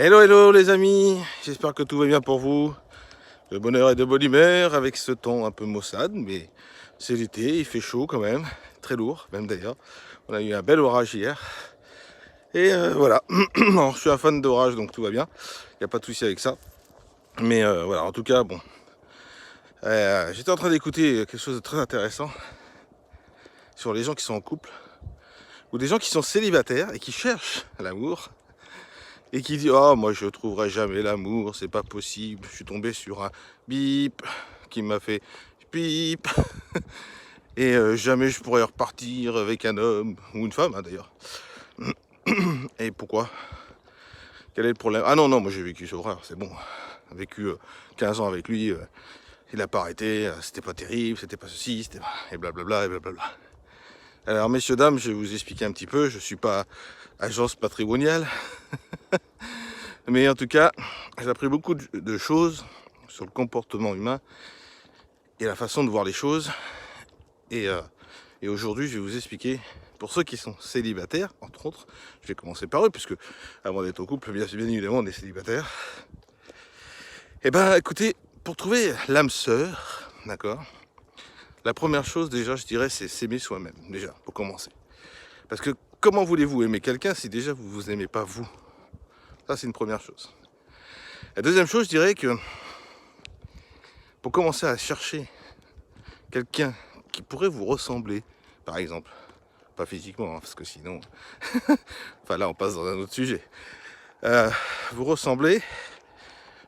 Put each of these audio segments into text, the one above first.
Hello, hello les amis, j'espère que tout va bien pour vous. De bonne heure et de bonne humeur avec ce temps un peu maussade, mais c'est l'été, il fait chaud quand même, très lourd même d'ailleurs. On a eu un bel orage hier. Et voilà, alors, je suis un fan d'orage donc tout va bien, il n'y a pas de souci avec ça. Mais voilà, en tout cas, bon, j'étais en train d'écouter quelque chose de très intéressant sur les gens qui sont en couple, ou des gens qui sont célibataires et qui cherchent l'amour. Et qui dit oh moi je trouverai jamais l'amour, c'est pas possible, je suis tombé sur un bip qui m'a fait bip et jamais je pourrais repartir avec un homme ou une femme hein, d'ailleurs. Et pourquoi? Quel est le problème? Ah non non, moi j'ai vécu ce horreur, c'est bon. J'ai vécu 15 ans avec lui, il a pas arrêté, c'était pas terrible, c'était pas ceci, c'était et blablabla et blablabla. Alors messieurs dames, je vais vous expliquer un petit peu, je suis pas agence patrimoniale. Mais en tout cas, j'ai appris beaucoup de choses sur le comportement humain et la façon de voir les choses. Et aujourd'hui, je vais vous expliquer, pour ceux qui sont célibataires, entre autres, je vais commencer par eux, puisque avant d'être en couple, bien évidemment, on est célibataire. Et ben, écoutez, pour trouver l'âme sœur, d'accord, la première chose, déjà, je dirais, c'est s'aimer soi-même, déjà, pour commencer. Parce que comment voulez-vous aimer quelqu'un si déjà vous vous aimez pas vous? Ça, c'est une première chose. La deuxième chose, je dirais que pour commencer à chercher quelqu'un qui pourrait vous ressembler, par exemple, pas physiquement, hein, parce que sinon, enfin là on passe dans un autre sujet, vous ressemblez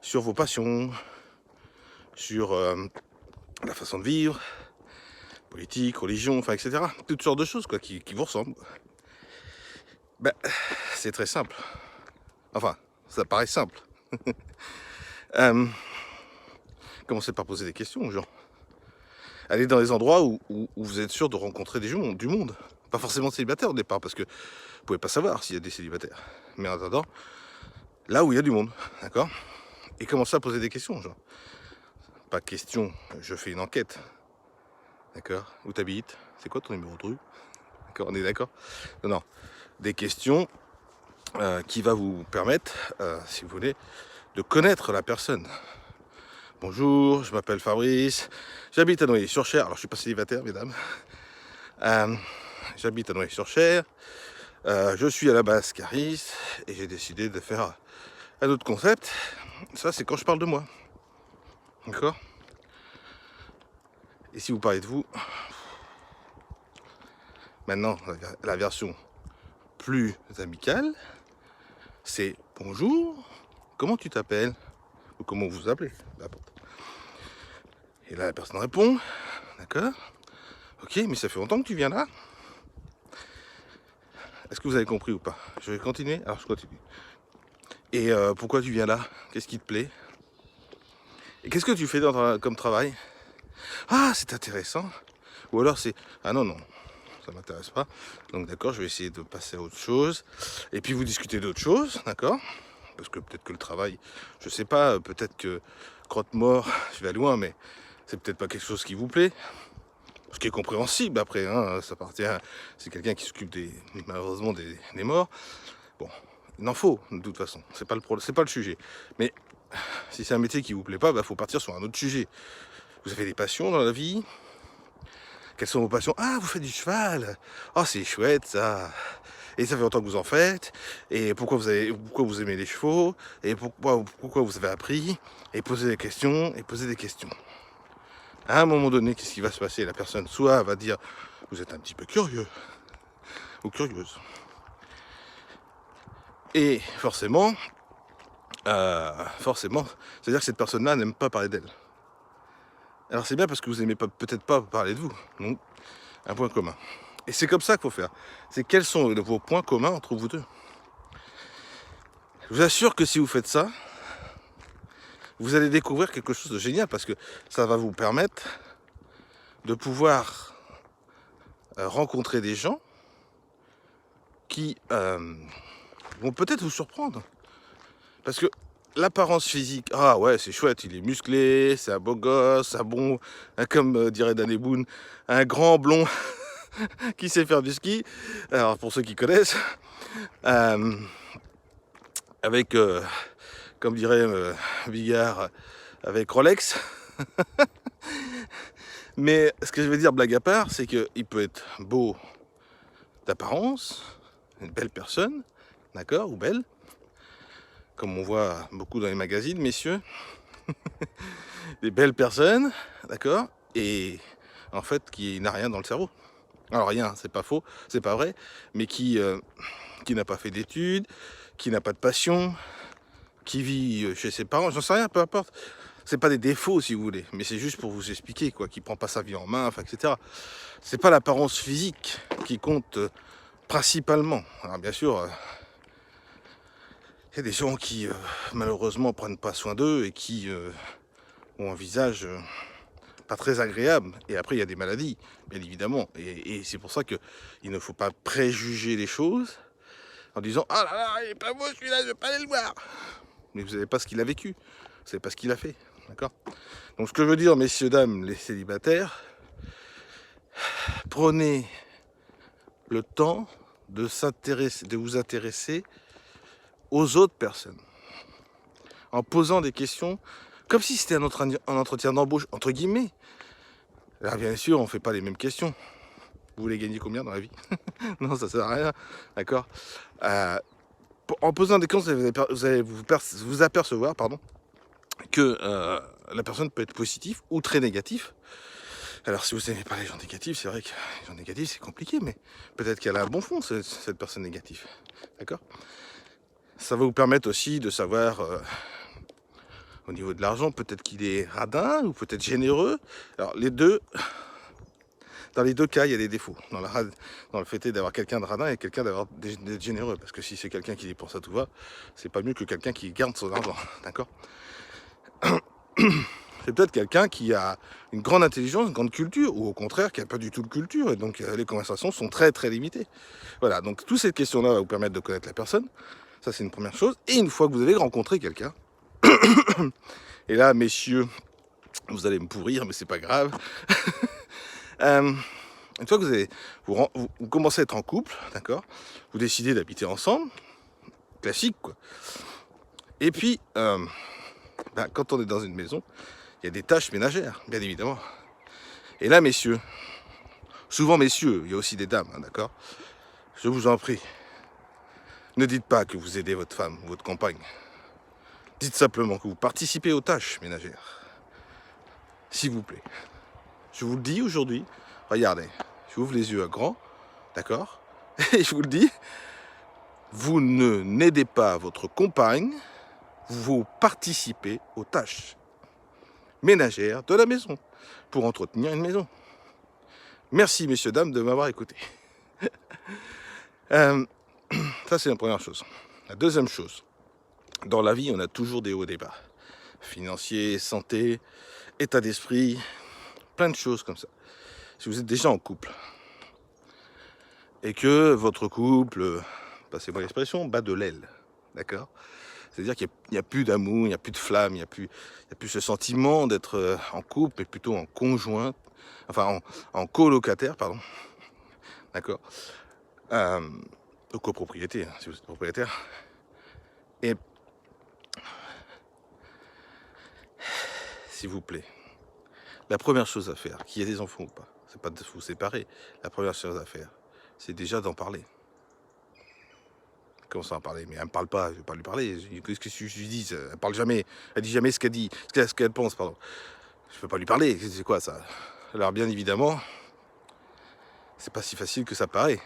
sur vos passions, sur la façon de vivre, politique, religion, enfin etc. Toutes sortes de choses quoi, qui vous ressemblent. Ben, c'est très simple. Enfin, ça paraît simple. Commencez par poser des questions aux gens. Allez dans des endroits où vous êtes sûr de rencontrer du monde. Pas forcément célibataire au départ, parce que vous pouvez pas savoir s'il y a des célibataires. Mais en attendant, là où il y a du monde, d'accord? Et commencez à poser des questions, genre. Pas question, je fais une enquête. D'accord? Où t'habites? C'est quoi ton numéro de rue? D'accord, on est d'accord? Non, non. Des questions qui va vous permettre, si vous voulez, de connaître la personne. Bonjour, je m'appelle Fabrice, j'habite à Noyer-sur-Cher. Alors je suis pas célibataire, mesdames. J'habite à Noyer-sur-Cher. Je suis à la base cariste et j'ai décidé de faire un autre concept. Ça, c'est quand je parle de moi. D'accord? Et si vous parlez de vous, maintenant, la version plus amicale, c'est bonjour, comment tu t'appelles? Ou comment vous vous appelez? Et là, la personne répond, d'accord? Ok, mais ça fait longtemps que tu viens là? Est-ce que vous avez compris ou pas? Je vais continuer? Alors, je continue. Et pourquoi tu viens là? Qu'est-ce qui te plaît? Et qu'est-ce que tu fais comme travail? Ah, c'est intéressant. Ou alors c'est, ah non, non, ça m'intéresse pas. Donc d'accord, je vais essayer de passer à autre chose. Et puis vous discutez d'autres choses, d'accord? Parce que peut-être que le travail, je sais pas, peut-être que crotte-mort, je vais loin, mais c'est peut-être pas quelque chose qui vous plaît. Ce qui est compréhensible après, hein, ça appartient, c'est quelqu'un qui s'occupe malheureusement des morts. Bon, il en faut de toute façon, c'est pas le sujet. Mais si c'est un métier qui vous plaît pas, faut partir sur un autre sujet. Vous avez des passions dans la vie? Quelles sont vos passions? Ah, vous faites du cheval. Oh, c'est chouette ça. Et ça fait longtemps que vous en faites. Et pourquoi vous aimez les chevaux? Et pourquoi vous avez appris? Et poser des questions, et poser des questions. À un moment donné, qu'est-ce qui va se passer? La personne soit va dire, vous êtes un petit peu curieux ou curieuse. Et forcément, c'est-à-dire que cette personne-là n'aime pas parler d'elle. Alors c'est bien parce que vous n'aimez peut-être pas parler de vous. Donc, un point commun. Et c'est comme ça qu'il faut faire. C'est quels sont vos points communs entre vous deux. Je vous assure que si vous faites ça, vous allez découvrir quelque chose de génial parce que ça va vous permettre de pouvoir rencontrer des gens qui vont peut-être vous surprendre. Parce que l'apparence physique, ah ouais, c'est chouette, il est musclé, c'est un beau gosse, un bon, comme dirait Danny Boone, un grand blond qui sait faire du ski. Alors pour ceux qui connaissent, avec, comme dirait Bigard, avec Rolex. Mais ce que je veux dire, blague à part, c'est qu'il peut être beau d'apparence, une belle personne, d'accord, ou belle, comme on voit beaucoup dans les magazines, messieurs, des belles personnes, d'accord, et en fait qui n'a rien dans le cerveau. Alors rien, c'est pas faux, c'est pas vrai, mais qui n'a pas fait d'études, qui n'a pas de passion, qui vit chez ses parents, j'en sais rien, peu importe. C'est pas des défauts si vous voulez, mais c'est juste pour vous expliquer quoi, qui prend pas sa vie en main, enfin, etc. C'est pas l'apparence physique qui compte principalement. Alors bien sûr, il y a des gens qui malheureusement prennent pas soin d'eux et qui ont un visage pas très agréable. Et après il y a des maladies, bien évidemment. Et c'est pour ça que il ne faut pas préjuger les choses en disant ah là là, il est pas beau celui-là, je vais pas aller le voir. Mais vous savez pas ce qu'il a vécu, vous savez pas ce qu'il a fait, d'accord? Donc ce que je veux dire, messieurs, dames, les célibataires, prenez le temps de vous intéresser aux autres personnes, en posant des questions, comme si c'était un entretien d'embauche, entre guillemets. Alors bien sûr, on ne fait pas les mêmes questions. Vous voulez gagner combien dans la vie? Non, ça sert à rien, d'accord. En posant des questions, vous allez vous apercevoir, pardon, que la personne peut être positive ou très négative. Alors si vous n'aimez pas les gens négatifs, c'est vrai que les gens négatifs c'est compliqué, mais peut-être qu'elle a un bon fond, cette personne négative. D'accord? Ça va vous permettre aussi de savoir, au niveau de l'argent, peut-être qu'il est radin ou peut-être généreux. Alors dans les deux cas, il y a des défauts. Dans le fait d'avoir quelqu'un de radin et quelqu'un d'être généreux. Parce que si c'est quelqu'un qui dépense à tout va, c'est pas mieux que quelqu'un qui garde son argent. D'accord? C'est peut-être quelqu'un qui a une grande intelligence, une grande culture, ou au contraire qui n'a pas du tout de culture, et donc les conversations sont très très limitées. Voilà, donc toutes ces questions-là vont vous permettre de connaître la personne, ça c'est une première chose, et une fois que vous avez rencontré quelqu'un, et là messieurs, vous allez me pourrir, mais c'est pas grave, une fois que vous commencez à être en couple, d'accord, vous décidez d'habiter ensemble, classique quoi, et puis quand on est dans une maison, il y a des tâches ménagères, bien évidemment. Et là, messieurs, souvent messieurs, il y a aussi des dames, hein, d'accord? Je vous en prie, ne dites pas que vous aidez votre femme ou votre compagne. Dites simplement que vous participez aux tâches ménagères. S'il vous plaît. Je vous le dis aujourd'hui, regardez, j'ouvre les yeux à grand, d'accord? Et je vous le dis, vous n'aidez pas votre compagne, vous participez aux tâches ménagères de la maison, pour entretenir une maison. Merci, messieurs, dames, de m'avoir écouté. Ça, c'est la première chose. La deuxième chose, dans la vie, on a toujours des hauts et des bas. Financier, santé, état d'esprit, plein de choses comme ça. Si vous êtes déjà en couple, et que votre couple, passez-moi l'expression, bat de l'aile, d'accord? C'est-à-dire qu'il n'y a plus d'amour, il n'y a plus de flamme, il n'y a plus ce sentiment d'être en couple, mais plutôt en conjoint, enfin en colocataire, pardon, d'accord, ou copropriété, hein, si vous êtes propriétaire. Et s'il vous plaît, la première chose à faire, qu'il y ait des enfants ou pas, c'est pas de vous séparer, la première chose à faire, c'est déjà d'en parler. Comment ça en parler? Mais elle me parle pas, je vais pas lui parler. Qu'est-ce que je lui dis? Elle parle jamais, elle dit jamais ce qu'elle dit, ce qu'elle pense, pardon. Je peux pas lui parler, c'est quoi ça? Alors bien évidemment, c'est pas si facile que ça paraît.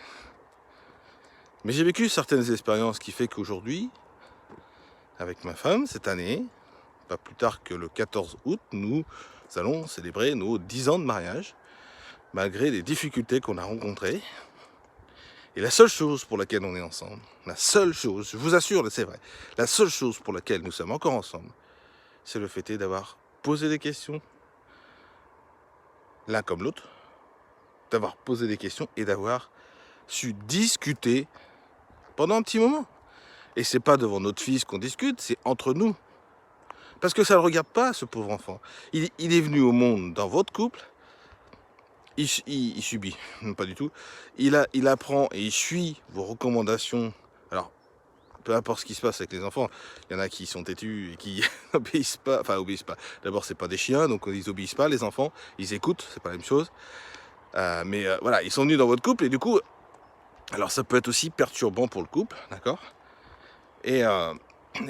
Mais j'ai vécu certaines expériences qui fait qu'aujourd'hui, avec ma femme, cette année, pas plus tard que le 14 août, nous allons célébrer nos 10 ans de mariage, malgré les difficultés qu'on a rencontrées. Et la seule chose pour laquelle on est ensemble, la seule chose, je vous assure, c'est vrai, la seule chose pour laquelle nous sommes encore ensemble, c'est le fait d'avoir posé des questions, l'un comme l'autre, d'avoir posé des questions et d'avoir su discuter pendant un petit moment. Et c'est pas devant notre fils qu'on discute, c'est entre nous. Parce que ça ne le regarde pas, ce pauvre enfant. Il est venu au monde dans votre couple, il subit, pas du tout. Il apprend et il suit vos recommandations. Alors, peu importe ce qui se passe avec les enfants, il y en a qui sont têtus et qui obéissent pas, enfin obéissent pas. D'abord, c'est pas des chiens, donc ils obéissent pas, les enfants, ils écoutent, c'est pas la même chose. Mais voilà, ils sont venus dans votre couple et du coup, alors ça peut être aussi perturbant pour le couple, d'accord, et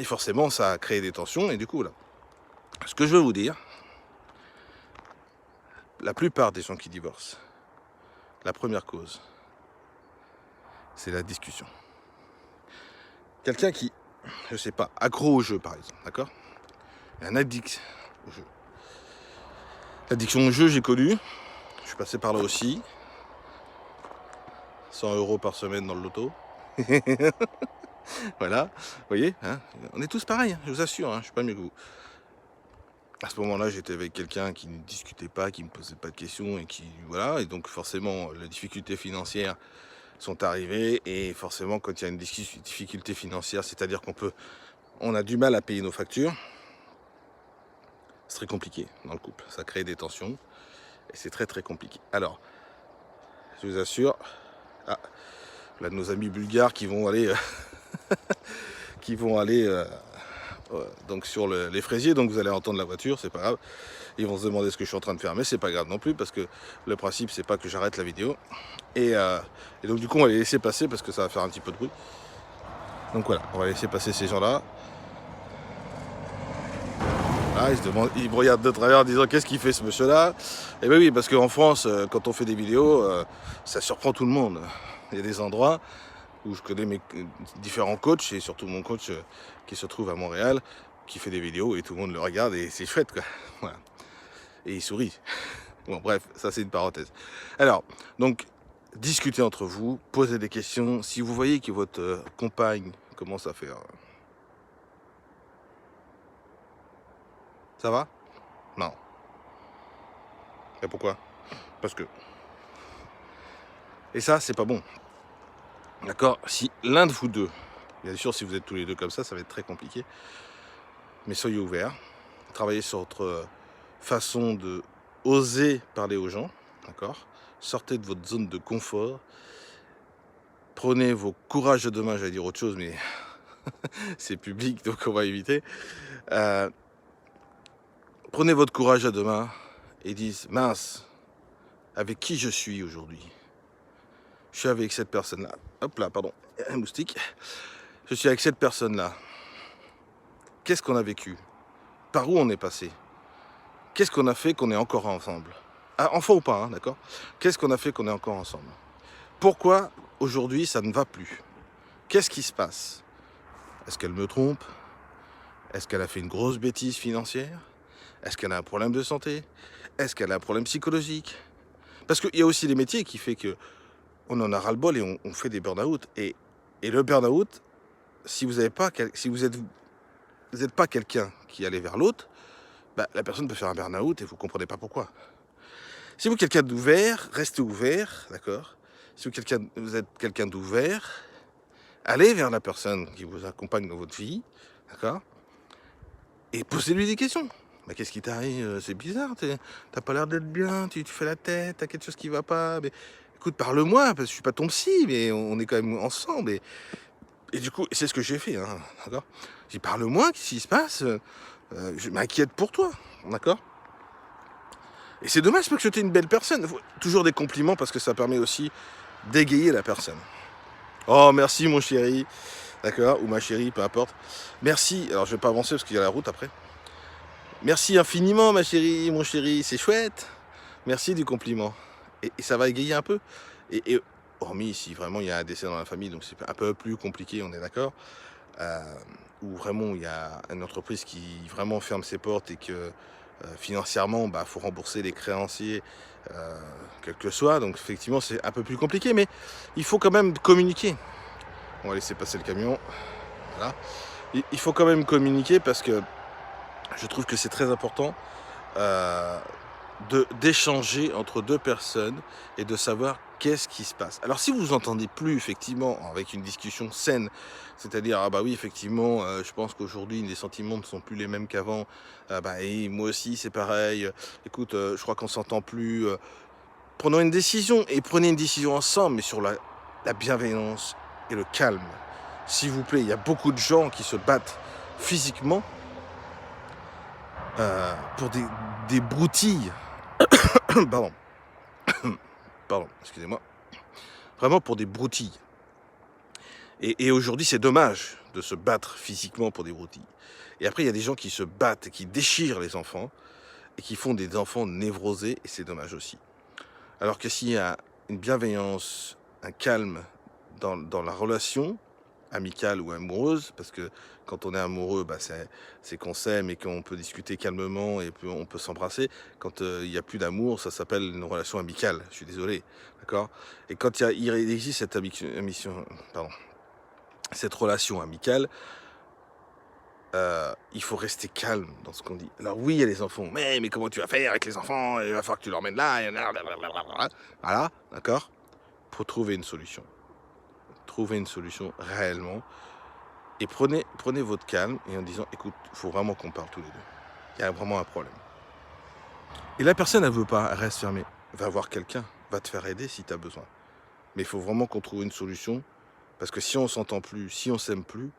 forcément, ça a créé des tensions et du coup, là, ce que je veux vous dire, la plupart des gens qui divorcent, la première cause, c'est la discussion. Quelqu'un qui, je sais pas, accro au jeu par exemple, d'accord, un addict au jeu. L'addiction au jeu, j'ai connu, je suis passé par là aussi. 100 € par semaine dans le loto. Voilà, vous voyez, hein, on est tous pareils, hein, je vous assure, hein, je suis pas mieux que vous. À ce moment-là, j'étais avec quelqu'un qui ne discutait pas, qui ne me posait pas de questions et qui, voilà, et donc forcément, les difficultés financières sont arrivées et forcément, quand il y a une difficulté financière, c'est-à-dire on a du mal à payer nos factures, c'est très compliqué dans le couple, ça crée des tensions et c'est très très compliqué. Alors, je vous assure, là de nos amis bulgares qui vont aller, donc sur les fraisiers, donc vous allez entendre la voiture, c'est pas grave. Ils vont se demander ce que je suis en train de faire, mais c'est pas grave non plus parce que le principe c'est pas que j'arrête la vidéo. Et donc du coup on va les laisser passer parce que ça va faire un petit peu de bruit. Donc voilà, on va laisser passer ces gens-là. Ah, ils me regardent de travers en disant qu'est-ce qu'il fait ce monsieur-là. Et ben oui, parce qu'en France, quand on fait des vidéos, ça surprend tout le monde. Il y a des endroits où je connais mes différents coachs, et surtout mon coach qui se trouve à Montréal, qui fait des vidéos et tout le monde le regarde et c'est chouette quoi. Voilà. Et il sourit. Bon bref, ça c'est une parenthèse. Alors, donc, discutez entre vous, posez des questions. Si vous voyez que votre compagne commence à faire... Ça va? Non. Et pourquoi? Parce que... Et ça, c'est pas bon. D'accord? Si l'un de vous deux, bien sûr, si vous êtes tous les deux comme ça va être très compliqué. Mais soyez ouverts. Travaillez sur votre façon de oser parler aux gens. D'accord? Sortez de votre zone de confort. Prenez vos courages de main, j'allais dire autre chose, mais c'est public, donc on va éviter. Prenez votre courage à deux mains et dites, mince, avec qui je suis aujourd'hui? Je suis avec cette personne-là. Hop là, pardon, un moustique. Je suis avec cette personne-là. Qu'est-ce qu'on a vécu? Par où on est passé? Qu'est-ce qu'on a fait qu'on est encore ensemble? Ah, enfant ou pas, hein, d'accord? Qu'est-ce qu'on a fait qu'on est encore ensemble? Pourquoi aujourd'hui ça ne va plus? Qu'est-ce qui se passe? Est-ce qu'elle me trompe? Est-ce qu'elle a fait une grosse bêtise financière? Est-ce qu'elle a un problème de santé? Est-ce qu'elle a un problème psychologique? Parce qu'il y a aussi des métiers qui fait que on en a ras-le-bol et on fait des burn-out. Et le burn-out, si vous n'êtes pas quelqu'un qui allait vers l'autre, bah, la personne peut faire un burn-out et vous ne comprenez pas pourquoi. Si vous êtes quelqu'un d'ouvert, restez ouvert, d'accord? Si vous êtes quelqu'un d'ouvert, allez vers la personne qui vous accompagne dans votre vie, d'accord? Et posez-lui des questions. Mais qu'est-ce qui t'arrive? C'est bizarre, t'as pas l'air d'être bien, tu fais la tête, t'as quelque chose qui va pas. Mais écoute, parle-moi, parce que je suis pas ton psy, mais on est quand même ensemble. Et du coup, c'est ce que j'ai fait, hein, d'accord? J'ai dit, parle-moi, qu'est-ce qui se passe? Je m'inquiète pour toi, d'accord? Et c'est dommage parce que tu es une belle personne. Toujours des compliments parce que ça permet aussi d'égayer la personne. Oh, merci mon chéri, d'accord? Ou ma chérie, peu importe. Merci, alors je vais pas avancer parce qu'il y a la route après. Merci infiniment ma chérie, mon chéri, c'est chouette. Merci du compliment. Et ça va égayer un peu. Et hormis si vraiment il y a un décès dans la famille, donc c'est un peu plus compliqué, on est d'accord. Où vraiment il y a une entreprise qui vraiment ferme ses portes et que financièrement, bah, faut rembourser les créanciers, quel que soit. Donc effectivement, c'est un peu plus compliqué, mais il faut quand même communiquer. On va laisser passer le camion. Voilà. Il faut quand même communiquer parce que je trouve que c'est très important d'échanger entre deux personnes et de savoir qu'est-ce qui se passe. Alors si vous entendez plus effectivement avec une discussion saine, c'est-à-dire ah bah oui effectivement je pense qu'aujourd'hui les sentiments ne sont plus les mêmes qu'avant, bah et moi aussi c'est pareil, écoute je crois qu'on s'entend plus, prenons une décision et prenez une décision ensemble mais sur la bienveillance et le calme. s'il vous plaît, il y a beaucoup de gens qui se battent physiquement pour des broutilles. Pardon. Pardon, excusez-moi. Vraiment pour des broutilles. Et aujourd'hui, c'est dommage de se battre physiquement pour des broutilles. Et après, il y a des gens qui se battent, qui déchirent les enfants, et qui font des enfants névrosés, et c'est dommage aussi. Alors que s'il y a une bienveillance, un calme dans la relation, amicale ou amoureuse, parce que quand on est amoureux, c'est qu'on s'aime et qu'on peut discuter calmement et on peut s'embrasser. Quand il n'y a plus d'amour, ça s'appelle une relation amicale, je suis désolé, d'accord. Et quand il existe cette relation amicale, il faut rester calme dans ce qu'on dit. Alors oui, il y a les enfants, mais comment tu vas faire avec les enfants? Il va falloir que tu l'emmènes là, et voilà, d'accord. Pour trouver une solution. Trouver une solution réellement. Et prenez votre calme et en disant, écoute, il faut vraiment qu'on parle tous les deux. Il y a vraiment un problème. Et la personne, elle veut pas, elle reste fermée. Va voir quelqu'un, va te faire aider si tu as besoin. Mais il faut vraiment qu'on trouve une solution. Parce que si on s'entend plus, si on s'aime plus,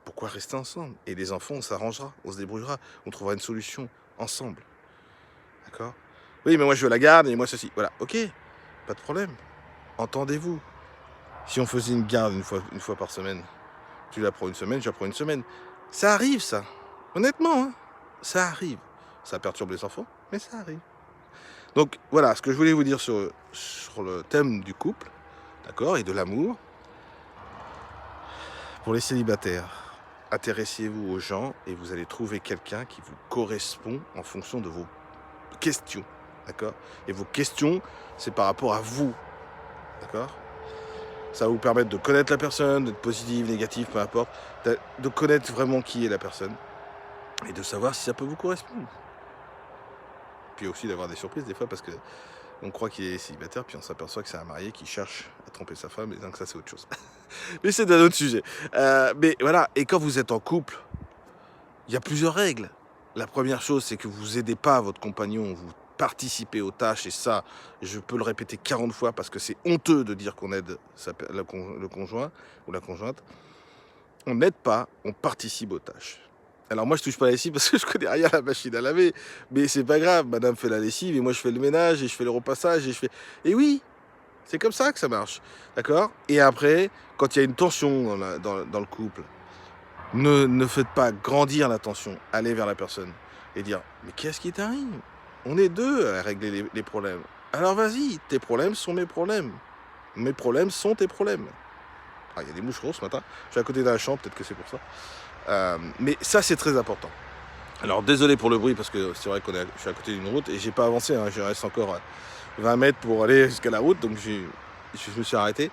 pourquoi rester ensemble? Et les enfants, on s'arrangera, on se débrouillera, on trouvera une solution ensemble. D'accord? Oui, mais moi je veux la garde et moi ceci. Voilà, ok, pas de problème. Entendez-vous. Si on faisait une garde une fois par semaine, tu la prends une semaine, je la prends une semaine. Ça arrive, ça. Honnêtement, hein, ça arrive. Ça perturbe les enfants, mais ça arrive. Donc voilà, ce que je voulais vous dire sur le thème du couple, d'accord, et de l'amour. Pour les célibataires, intéressez-vous aux gens et vous allez trouver quelqu'un qui vous correspond en fonction de vos questions, d'accord. Et vos questions, c'est par rapport à vous, d'accord. Ça va vous permettre de connaître la personne, d'être positif, négatif, peu importe, de connaître vraiment qui est la personne et de savoir si ça peut vous correspondre. Puis aussi d'avoir des surprises des fois parce que on croit qu'il est célibataire puis on s'aperçoit que c'est un marié qui cherche à tromper sa femme et donc ça c'est autre chose. Mais c'est un autre sujet. Mais voilà, et quand vous êtes en couple, il y a plusieurs règles. La première chose, c'est que vous aidez pas votre compagnon, vous participez aux tâches, et ça, je peux le répéter 40 fois parce que c'est honteux de dire qu'on aide le conjoint ou la conjointe. On n'aide pas, on participe aux tâches. Alors moi, je touche pas à la lessive parce que je connais rien à la machine à laver, mais c'est pas grave, madame fait la lessive et moi je fais le ménage et je fais le repassage et je fais... Et oui, c'est comme ça que ça marche, d'accord. Et après, quand il y a une tension dans le couple, ne faites pas grandir la tension. Allez vers la personne et dire, mais qu'est-ce qui t'arrive? On est deux à régler les problèmes. Alors vas-y, tes problèmes sont mes problèmes. Mes problèmes sont tes problèmes. Ah, il y a des moucherons ce matin. Je suis à côté d'un champ, peut-être que c'est pour ça. Mais ça, c'est très important. Alors désolé pour le bruit parce que c'est vrai je suis à côté d'une route et j'ai pas avancé, hein, je reste encore 20 mètres pour aller jusqu'à la route, donc je me suis arrêté.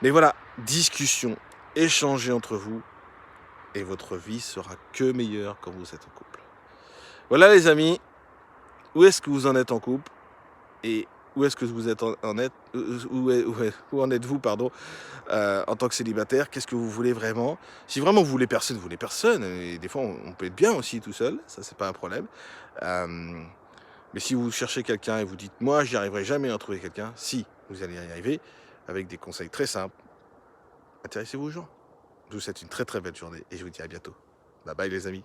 Mais voilà, discussion, échangez entre vous et votre vie sera que meilleure quand vous êtes en couple. Voilà les amis, où est-ce que vous en êtes en couple et où est-ce que vous êtes où en êtes-vous pardon, en tant que célibataire? Qu'est-ce que vous voulez vraiment? Si vraiment vous voulez personne, et des fois on peut être bien aussi tout seul, ça c'est pas un problème. Mais si vous cherchez quelqu'un et vous dites moi j'y arriverai jamais à trouver quelqu'un, si vous allez y arriver avec des conseils très simples, intéressez-vous aux gens. Je vous souhaite une très très belle journée et je vous dis à bientôt. Bye bye les amis.